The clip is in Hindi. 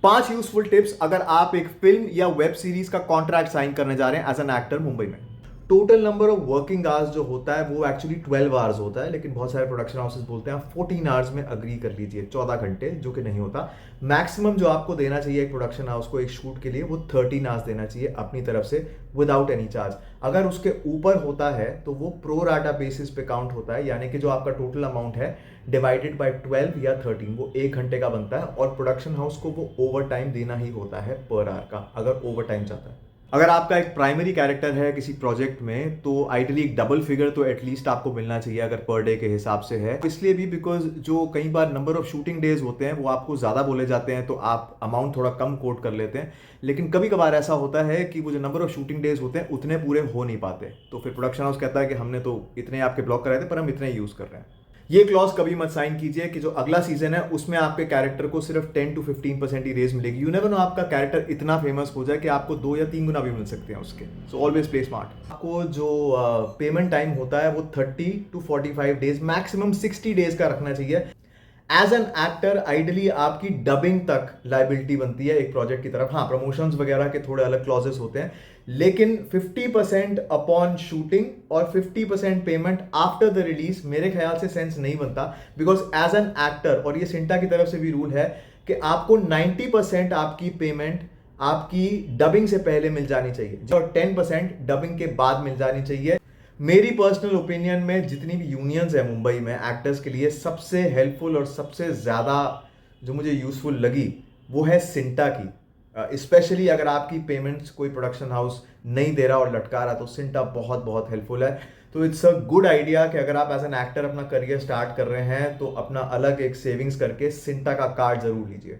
5 यूजफुल टिप्स अगर आप एक फिल्म या वेब सीरीज का कॉन्ट्रैक्ट साइन करने जा रहे हैं एज एन एक्टर मुंबई में। Total number of working hours जो होता है वो एक्चुअली 12 आवर्स होता है, लेकिन बहुत सारे प्रोडक्शन हाउसेस बोलते हैं 14 आवर्स में अग्री कर लीजिए, 14 घंटे, जो कि नहीं होता। मैक्सिमम जो आपको देना चाहिए एक प्रोडक्शन हाउस को एक शूट के लिए वो 13 आवर्स देना चाहिए अपनी तरफ से विदाउट एनी चार्ज। अगर उसके ऊपर होता है तो वो प्रो राटा बेसिस पे काउंट होता है, यानी कि जो आपका टोटल अमाउंट है डिवाइडेड बाय 12 या 13 वो 1 घंटे का बनता है, और प्रोडक्शन हाउस को वो ओवर टाइम देना ही होता है पर आवर का अगर ओवर टाइम चाहता है। अगर आपका एक प्राइमरी कैरेक्टर है किसी प्रोजेक्ट में तो आइडियली एक डबल फिगर तो एटलीस्ट आपको मिलना चाहिए अगर पर डे के हिसाब से है। इसलिए भी बिकॉज जो कई बार नंबर ऑफ शूटिंग डेज होते हैं वो आपको ज़्यादा बोले जाते हैं तो आप अमाउंट थोड़ा कम कोट कर लेते हैं, लेकिन कभी कभार ऐसा होता है कि वो जो नंबर ऑफ शूटिंग डेज होते हैं उतने पूरे हो नहीं पाते, तो फिर प्रोडक्शन हाउस कहता है कि हमने तो इतने आपके ब्लॉक कराए थे पर हम इतने यूज़ कर रहे हैं। ये क्लॉज कभी मत साइन कीजिए कि जो अगला सीजन है उसमें आपके कैरेक्टर को सिर्फ 10 to 15% ही रेज मिलेगी। यू नेवर नो, आपका कैरेक्टर इतना फेमस हो जाए कि आपको 2 या 3 गुना भी मिल सकते हैं उसके। So always play smart. आपको जो पेमेंट टाइम होता है वो 30 to 45 डेज, मैक्सिमम 60 डेज का रखना चाहिए। एज एन एक्टर आइडली आपकी डबिंग तक लाइबिलिटी बनती है एक प्रोजेक्ट की तरफ। हाँ, प्रमोशंस वगैरह के थोड़े अलग क्लॉजेस होते हैं, लेकिन 50% अपॉन शूटिंग और 50% पेमेंट आफ्टर द रिलीज मेरे ख्याल से सेंस नहीं बनता। बिकॉज एज एन एक्टर, और ये सिंटा की तरफ से भी रूल है कि आपको 90% आपकी पेमेंट आपकी डबिंग से पहले मिल जानी चाहिए और 10% डबिंग के बाद मिल जानी चाहिए। मेरी पर्सनल ओपिनियन में जितनी भी यूनियंस है मुंबई में एक्टर्स के लिए, सबसे हेल्पफुल और सबसे ज़्यादा जो मुझे यूज़फुल लगी वो है सिंटा की। स्पेशली अगर आपकी पेमेंट्स कोई प्रोडक्शन हाउस नहीं दे रहा और लटका रहा तो सिंटा बहुत बहुत हेल्पफुल है। तो इट्स अ गुड आइडिया कि अगर आप एज एन एक्टर अपना करियर स्टार्ट कर रहे हैं तो अपना अलग एक सेविंग्स करके सिंटा का कार्ड जरूर लीजिए।